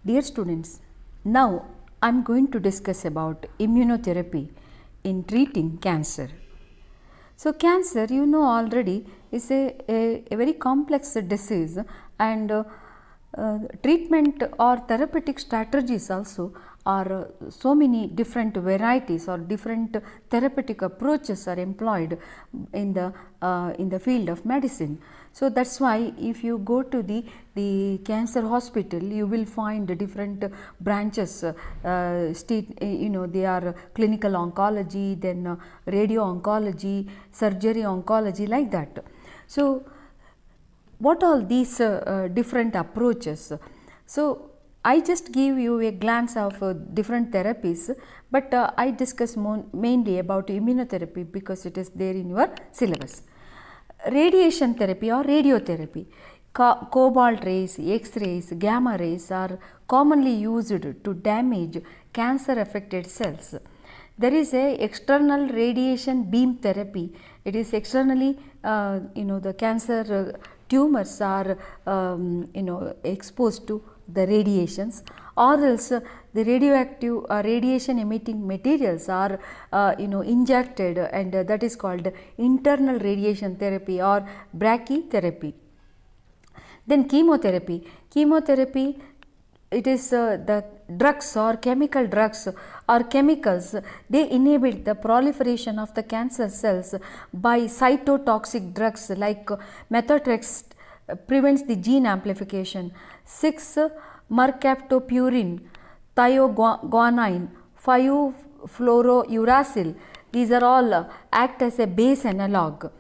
Dear students, now I am going to discuss about immunotherapy in treating cancer. So, cancer you know already is a very complex disease, and treatment or therapeutic strategies also are so many different varieties or different therapeutic approaches are employed in the field of medicine. So that's why if you go to the cancer hospital, you will find different branches. They are clinical oncology, then radio oncology, surgery oncology, like that. So what all these different approaches? So I just give you a glance of different therapies, but I discuss mainly about immunotherapy because it is there in your syllabus. Radiation therapy or radiotherapy, cobalt rays, X-rays, gamma rays are commonly used to damage cancer affected cells. There is a external radiation beam therapy. It is externally, the cancer tumors are exposed to the radiations, or else the radioactive radiation emitting materials are injected, and that is called internal radiation therapy or brachytherapy. Then chemotherapy. It is the drugs or chemical drugs or chemicals, they inhibit the proliferation of the cancer cells by cytotoxic drugs like methotrexate prevents the gene amplification. 6 mercaptopurine, thioguanine, 5 fluorouracil, these are all act as a base analog.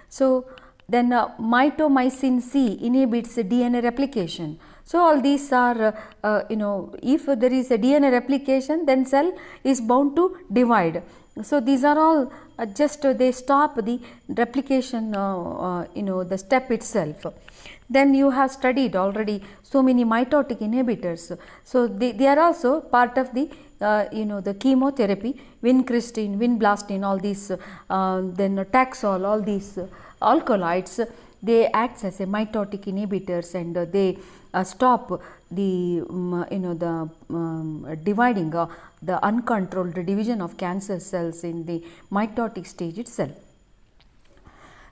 So then mitomycin C inhibits DNA replication. So all these are if there is a DNA replication, then cell is bound to divide. So these are all just they stop the replication, the step itself. Then you have studied already so many mitotic inhibitors. So they are also part of the the chemotherapy, vincristine, vinblastine, all these, then Taxol, all these alkaloids, they act as a mitotic inhibitors, and they stop the dividing, the uncontrolled division of cancer cells in the mitotic stage itself.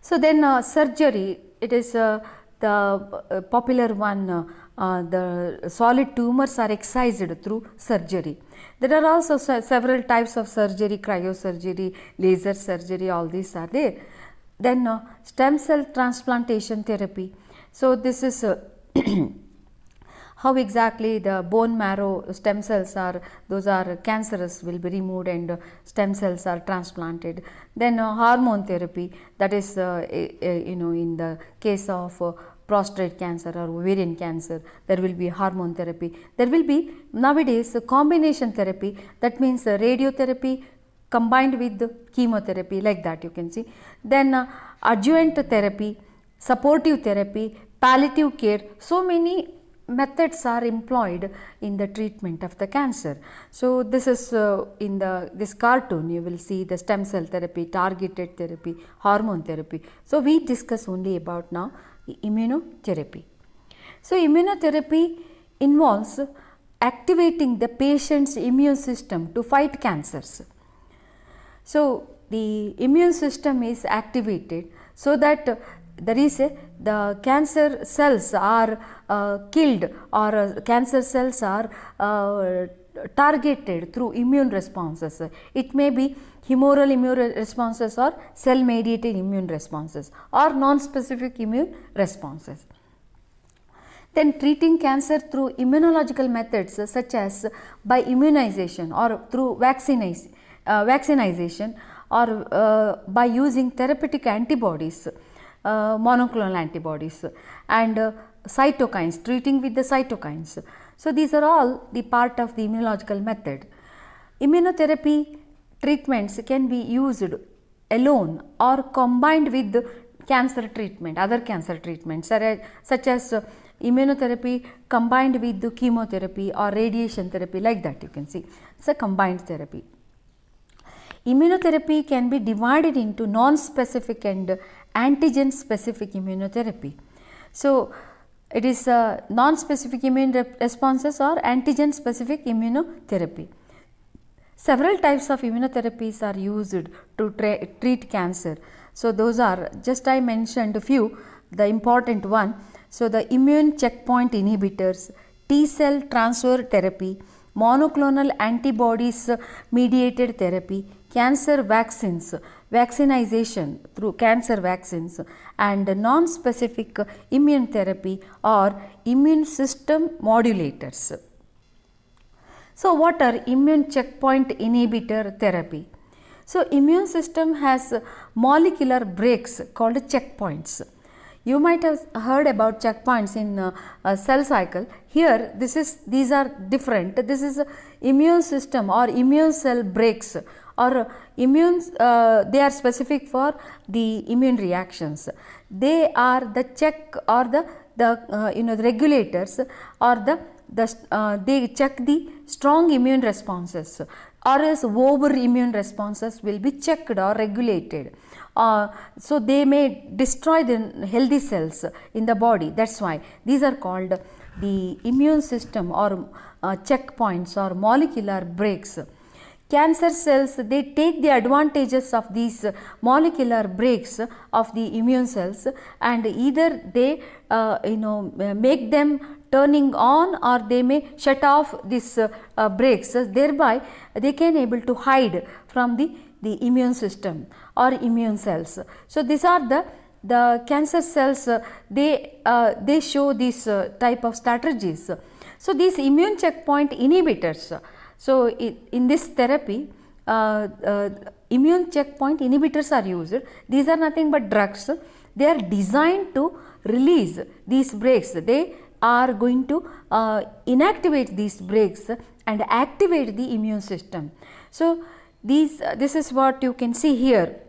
So then surgery, it is the popular one. The solid tumors are excised through surgery. There are also several types of surgery, cryosurgery, laser surgery, all these are there. Then stem cell transplantation therapy. So this is how exactly the bone marrow stem cells are, those are cancerous, will be removed and stem cells are transplanted. Then hormone therapy, that is in the case of prostate cancer or ovarian cancer, there will be hormone therapy. There will be nowadays a combination therapy, that means radiotherapy combined with chemotherapy, like that you can see. Then adjuvant therapy, supportive therapy, palliative care, so many methods are employed in the treatment of the cancer. So this is in this cartoon you will see the stem cell therapy, targeted therapy, hormone therapy. So we discuss only about now immunotherapy. So immunotherapy involves activating the patient's immune system to fight cancers. So the immune system is activated so that there is the cancer cells are killed, or cancer cells are targeted through immune responses. It may be humoral immune responses or cell mediated immune responses or non-specific immune responses. Then treating cancer through immunological methods such as by immunization or through vaccinization, or by using therapeutic antibodies, monoclonal antibodies, and cytokines, treating with the cytokines. So these are all the part of the immunological method. Immunotherapy treatments can be used alone or combined with cancer treatment, other cancer treatments such as immunotherapy combined with the chemotherapy or radiation therapy, like that you can see. It's a combined therapy. Immunotherapy can be divided into non-specific and antigen specific immunotherapy. So it is non-specific immune responses or antigen-specific immunotherapy. Several types of immunotherapies are used to treat cancer. So, those are, just I mentioned a few, the important one. So, the immune checkpoint inhibitors, T cell transfer therapy, monoclonal antibodies mediated therapy, cancer vaccines, vaccinization through cancer vaccines, and non-specific immune therapy or immune system modulators. So, what are immune checkpoint inhibitor therapy? So, immune system has molecular breaks called checkpoints. You might have heard about checkpoints in a cell cycle. Here, these are different. This is immune system or immune cell breaks, or they are specific for the immune reactions. They are the check or the regulators, or they check the strong immune responses, or else over immune responses will be checked or regulated. So, they may destroy the healthy cells in the body. That is why these are called the immune system or checkpoints or molecular breaks. Cancer cells, they take the advantages of these molecular breaks of the immune cells, and either they make them turning on, or they may shut off these breaks. Thereby they can able to hide from the immune system or immune cells. So, these are the cancer cells, they show these type of strategies. So, these immune checkpoint inhibitors, so in this therapy immune checkpoint inhibitors are used. These are nothing but drugs. They are designed to release these breaks. They are going to inactivate these breaks and activate the immune system. So, this is what you can see here.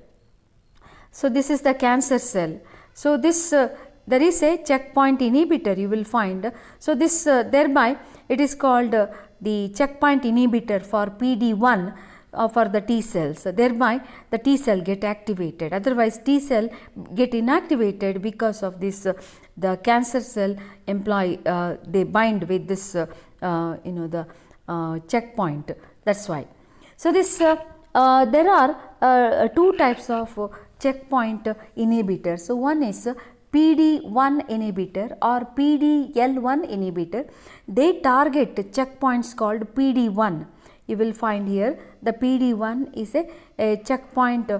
So, this is the cancer cell. So, this there is a checkpoint inhibitor you will find. So, this thereby it is called the checkpoint inhibitor for PD-1 for the T cells. Thereby the T cell get activated, otherwise T cell get inactivated because of this the cancer cell they bind with this the checkpoint. That is why. So, this there are two types of checkpoint inhibitors. So, one is PD-1 inhibitor or PD-L1 inhibitor. They target checkpoints called PD-1. You will find here the PD-1 is a checkpoint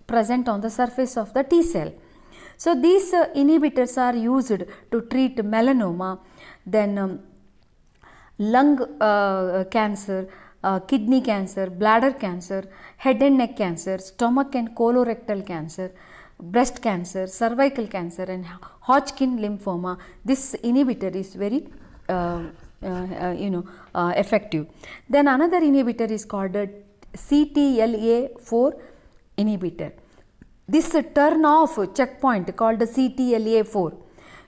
present on the surface of the T cell. So, these inhibitors are used to treat melanoma, then lung cancer, kidney cancer, bladder cancer, head and neck cancer, stomach and colorectal cancer, breast cancer, cervical cancer, and Hodgkin lymphoma. This inhibitor is very effective. Then another inhibitor is called CTLA4 inhibitor. This turn off checkpoint called CTLA4,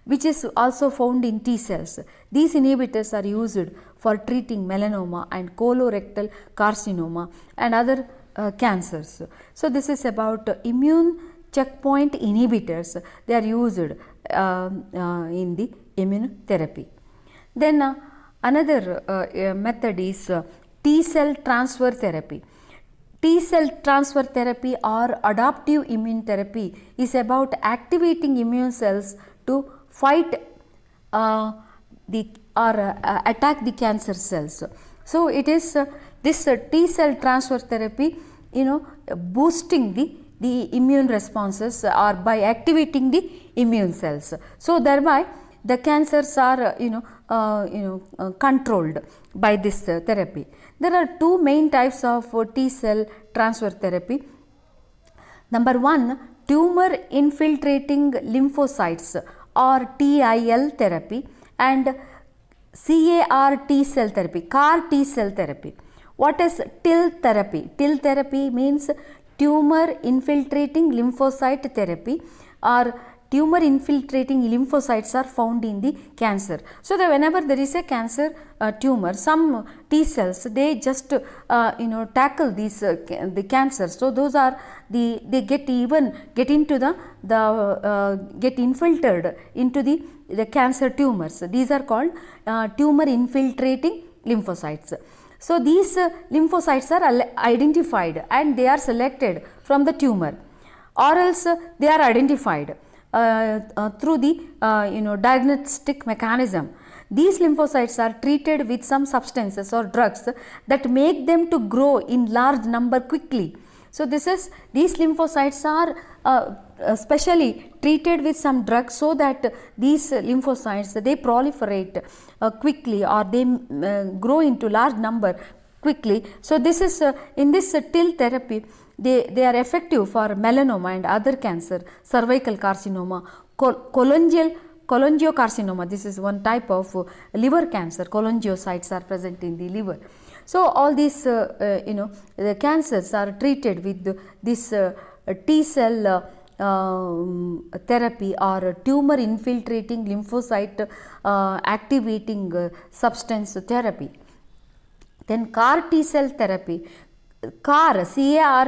which is also found in T cells. These inhibitors are used for treating melanoma and colorectal carcinoma and other cancers. So, this is about immune checkpoint inhibitors. They are used in the immunotherapy. Then another method is T cell transfer therapy. T cell transfer therapy or adaptive immune therapy is about activating immune cells to fight attack the cancer cells. So, it is this T cell transfer therapy boosting the immune responses or by activating the immune cells. So, thereby the cancers are controlled by this therapy. There are two main types of T cell transfer therapy. Number one, tumor infiltrating lymphocytes or TIL therapy, and CAR T cell therapy, CAR T cell therapy. What is TIL therapy? TIL therapy means tumor infiltrating lymphocyte therapy, or tumor infiltrating lymphocytes are found in the cancer. So that whenever there is a cancer tumor, some T cells, they just tackle these the cancer. So those are they get into get infiltrated into the cancer tumors. These are called tumor infiltrating lymphocytes. So these lymphocytes are identified and they are selected from the tumor, or else they are identified through the diagnostic mechanism. These lymphocytes are treated with some substances or drugs that make them to grow in large number quickly. So these lymphocytes are specially treated with some drugs so that these lymphocytes, they proliferate quickly, or they grow into large number quickly. So this is in this TIL therapy, they are effective for melanoma and other cancer, cervical carcinoma, cholangiocarcinoma. This is one type of liver cancer. Cholangiocytes are present in the liver. So all these the cancers are treated with this T cell therapy, or tumor infiltrating lymphocyte activating substance therapy. Then CAR T cell therapy. CAR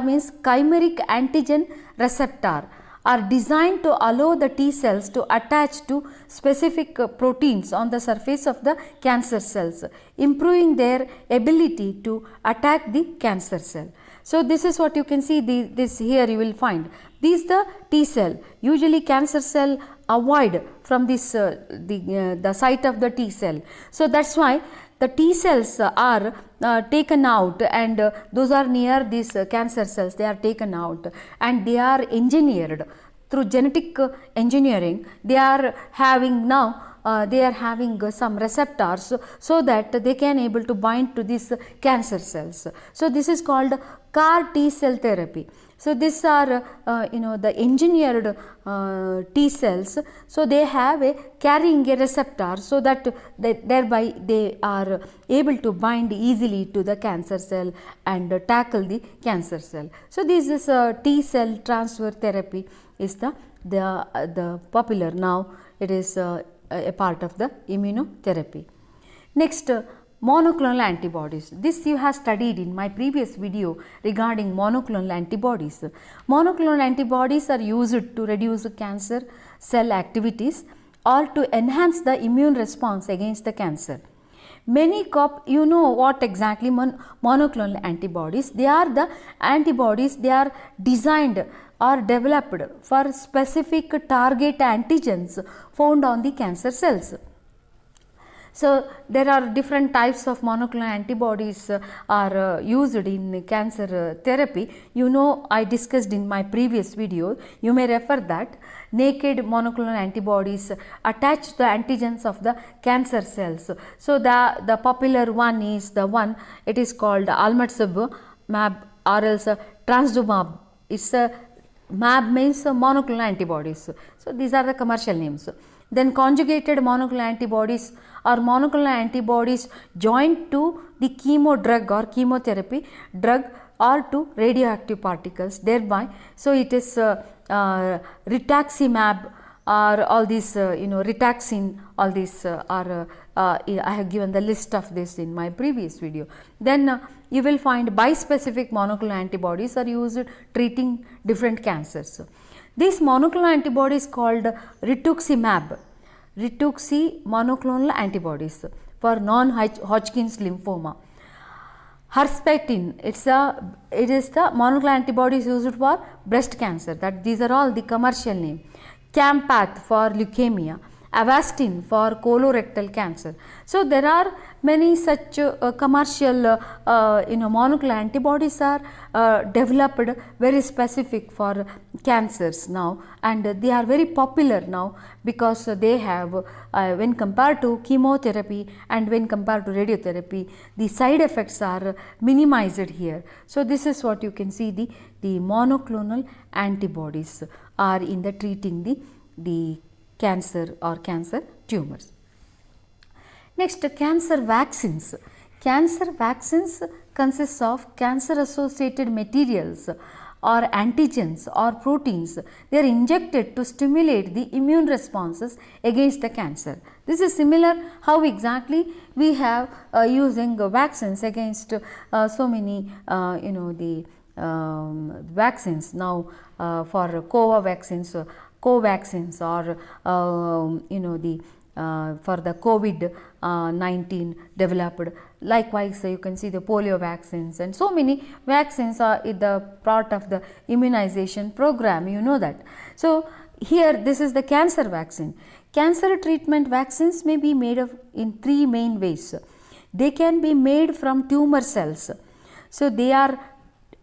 means chimeric antigen receptor, are designed to allow the T cells to attach to specific proteins on the surface of the cancer cells, improving their ability to attack the cancer cell. So this is what you can see, this here you will find. This is the T cell. Usually cancer cell avoid from this the site of the T cell. So that's why the T cells are taken out, and those are near these cancer cells, they are taken out and they are engineered through genetic engineering. They are having now some receptors so that they can able to bind to these cancer cells. So this is called CAR T cell therapy. So these are the engineered T cells. So they have a carrying a receptor, so that thereby they are able to bind easily to the cancer cell and tackle the cancer cell. So this is T cell transfer therapy is the popular now. It is a part of the immunotherapy. Next, monoclonal antibodies. This you have studied in my previous video regarding monoclonal antibodies. Monoclonal antibodies are used to reduce cancer cell activities or to enhance the immune response against the cancer. Many you know what exactly monoclonal antibodies? They are the antibodies, they are designed or developed for specific target antigens found on the cancer cells. So there are different types of monoclonal antibodies are used in cancer therapy. You know, I discussed in my previous video, you may refer that. Naked monoclonal antibodies attach the antigens of the cancer cells. So the popular one is the one, it is called almatuzumab or else trastuzumab. It's a MAB means monoclonal antibodies. So these are the commercial names. Then conjugated monoclonal antibodies or monoclonal antibodies joined to the chemo drug or chemotherapy drug or to radioactive particles thereby. So it is rituximab or all these rituxan, all these are I have given the list of this in my previous video. Then you will find bispecific monoclonal antibodies are used treating different cancers. These monoclonal antibodies called rituximab, monoclonal antibodies for non-Hodgkin's lymphoma. Herceptin, it is the monoclonal antibodies used for breast cancer. That these are all the commercial name. Campath for leukemia, Avastin for colorectal cancer. So there are many such commercial monoclonal antibodies are developed very specific for cancers now, and they are very popular now because they have when compared to chemotherapy and when compared to radiotherapy, the side effects are minimized here. So this is what you can see, the monoclonal antibodies are in the treating the cancer or cancer tumors. Next, cancer vaccines. Cancer vaccines consists of cancer associated materials or antigens or proteins, they are injected to stimulate the immune responses against the cancer. This is similar how exactly we have using vaccines against so many the vaccines now for Covaxins, Covaxins, or the for the COVID-19 developed. Likewise, you can see the polio vaccines, and so many vaccines are the part of the immunization program, you know that. So, here this is the cancer vaccine. Cancer treatment vaccines may be made of in three main ways. They can be made from tumor cells. So, they are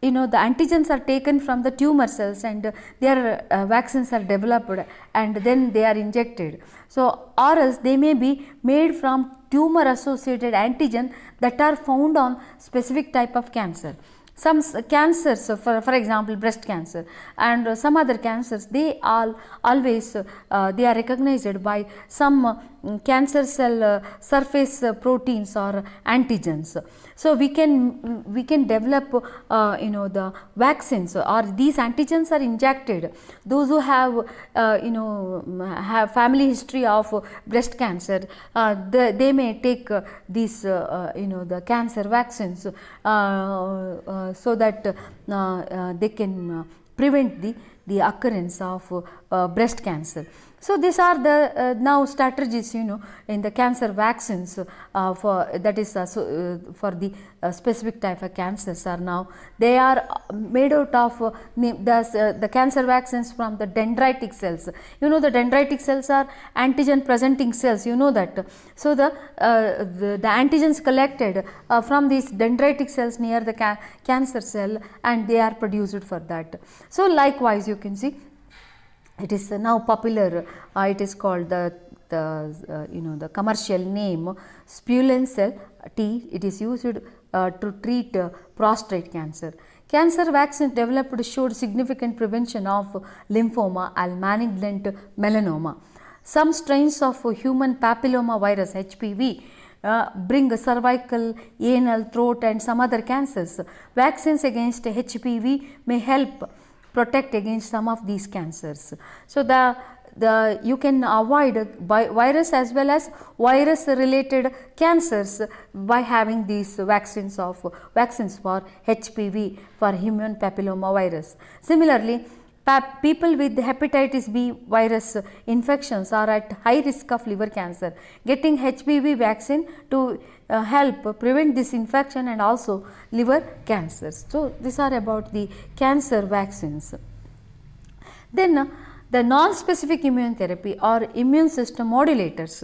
the antigens are taken from the tumor cells, and their vaccines are developed and then they are injected. So, or else they may be made from tumor associated antigen that are found on specific type of cancer. Some cancers, for example breast cancer and some other cancers, they always they are recognized by some cancer cell surface proteins or antigens. So, we can develop the vaccines, or these antigens are injected. Those who have have family history of breast cancer, they may take these the cancer vaccines so that they can prevent the occurrence of breast cancer. So, these are the now strategies in the cancer vaccines for that is for the specific type of cancers are now they are made out of the cancer vaccines from the dendritic cells. The dendritic cells are antigen presenting cells, that. So, the antigens collected from these dendritic cells near the cancer cell, and they are produced for that. So, likewise you can see it is now popular, it is called the commercial name Spulencel T. It is used to treat prostate cancer. Cancer vaccine developed showed significant prevention of lymphoma and malignant melanoma. Some strains of human papilloma virus HPV bring cervical, anal, throat and some other cancers. Vaccines against HPV may help protect against some of these cancers. So, you can avoid virus as well as virus related cancers by having these vaccines for HPV, for human papilloma virus. Similarly, people with hepatitis B virus infections are at high risk of liver cancer. Getting HPV vaccine to help prevent this infection and also liver cancers. So, these are about the cancer vaccines. Then the non-specific immune therapy or immune system modulators.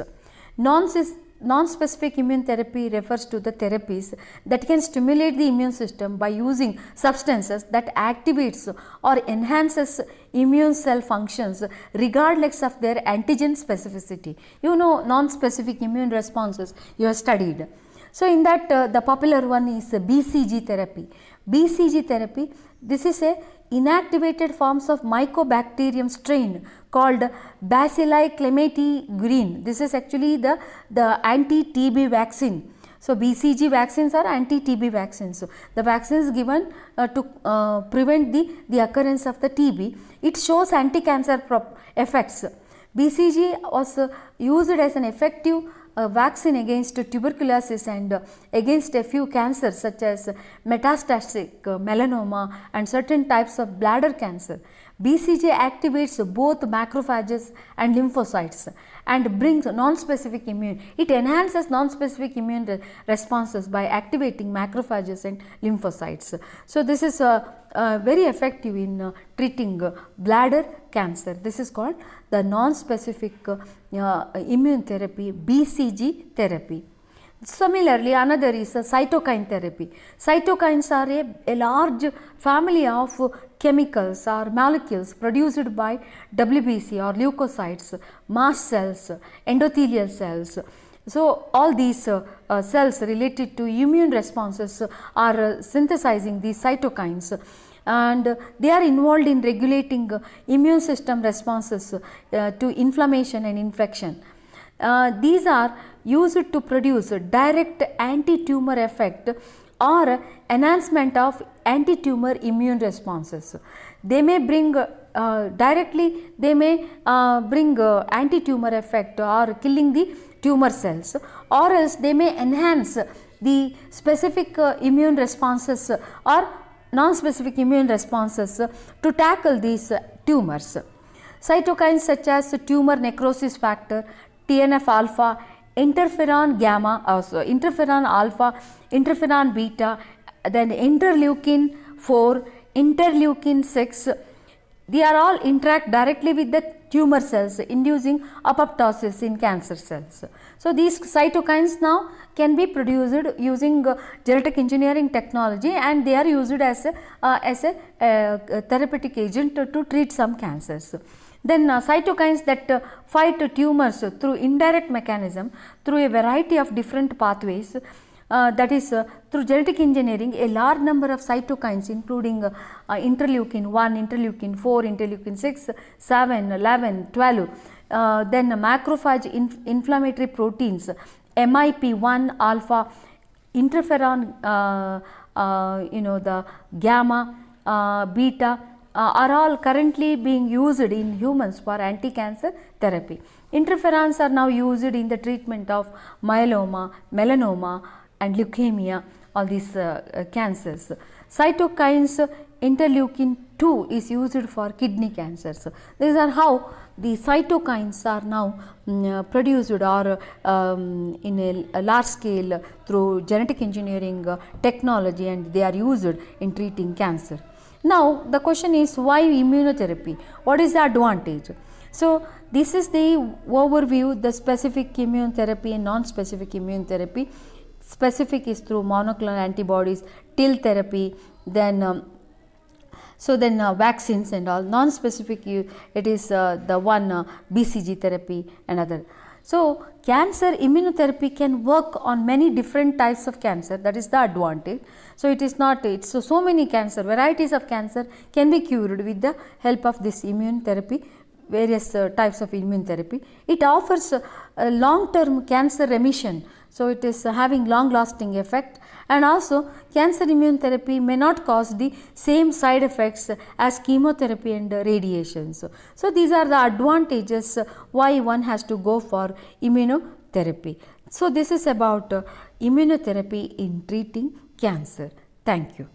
Non-specific immune therapy refers to the therapies that can stimulate the immune system by using substances that activates or enhances immune cell functions regardless of their antigen specificity. Non-specific immune responses you have studied. So, in that the popular one is BCG therapy. BCG therapy, this is a inactivated forms of mycobacterium strain called Bacilli clemati green. This is actually the anti-TB vaccine. So, BCG vaccines are anti-TB vaccines. So, the vaccine is given to prevent the occurrence of the TB. It shows anti-cancer effects. BCG was used as an effective vaccine against tuberculosis and against a few cancers such as metastatic melanoma and certain types of bladder cancer. BCG activates both macrophages and lymphocytes and brings non-specific immune. It enhances non-specific immune responses by activating macrophages and lymphocytes. So, this is very effective in treating bladder cancer. This is called the non-specific immune therapy, BCG therapy. Similarly, another is a cytokine therapy. Cytokines are a large family of chemicals or molecules produced by WBC or leukocytes, mast cells, endothelial cells. So, all these cells related to immune responses are synthesizing these cytokines, and they are involved in regulating immune system responses to inflammation and infection. These are used to produce direct anti-tumor effect or enhancement of anti-tumor immune responses. They may bring directly, they may bring anti-tumor effect or killing the tumor cells, or else they may enhance the specific immune responses or non-specific immune responses to tackle these tumors. Cytokines such as tumor necrosis factor, TNF alpha, interferon gamma, also interferon alpha, interferon beta, then interleukin 4, interleukin 6, they are all interact directly with the tumor cells, inducing apoptosis in cancer cells. So, these cytokines now can be produced using genetic engineering technology, and they are used as a therapeutic agent to treat some cancers. Then cytokines that fight tumors through indirect mechanism through a variety of different pathways, that is through genetic engineering, a large number of cytokines including interleukin 1, interleukin 4, interleukin 6, 7, 11, 12, then macrophage inflammatory proteins, MIP1 alpha, interferon, the gamma, beta, are all currently being used in humans for anti-cancer therapy. Interferons are now used in the treatment of myeloma, melanoma and leukemia, all these cancers. Cytokines, interleukin 2 is used for kidney cancers. These are how the cytokines are now produced or in a large scale through genetic engineering technology, and they are used in treating cancer. Now, the question is, why immunotherapy? What is the advantage? So, this is the overview, the specific immune therapy and non-specific immune therapy. Specific is through monoclonal antibodies, TIL therapy, then vaccines and all. Non-specific, it is the one BCG therapy and other. So, cancer immunotherapy can work on many different types of cancer, that is the advantage. So, it is not, it's so many cancer, varieties of cancer can be cured with the help of this immune therapy, various types of immune therapy. It offers a long-term cancer remission. So, it is having long lasting effect, and also cancer immune therapy may not cause the same side effects as chemotherapy and radiation. So, these are the advantages why one has to go for immunotherapy. So, this is about immunotherapy in treating cancer. Thank you.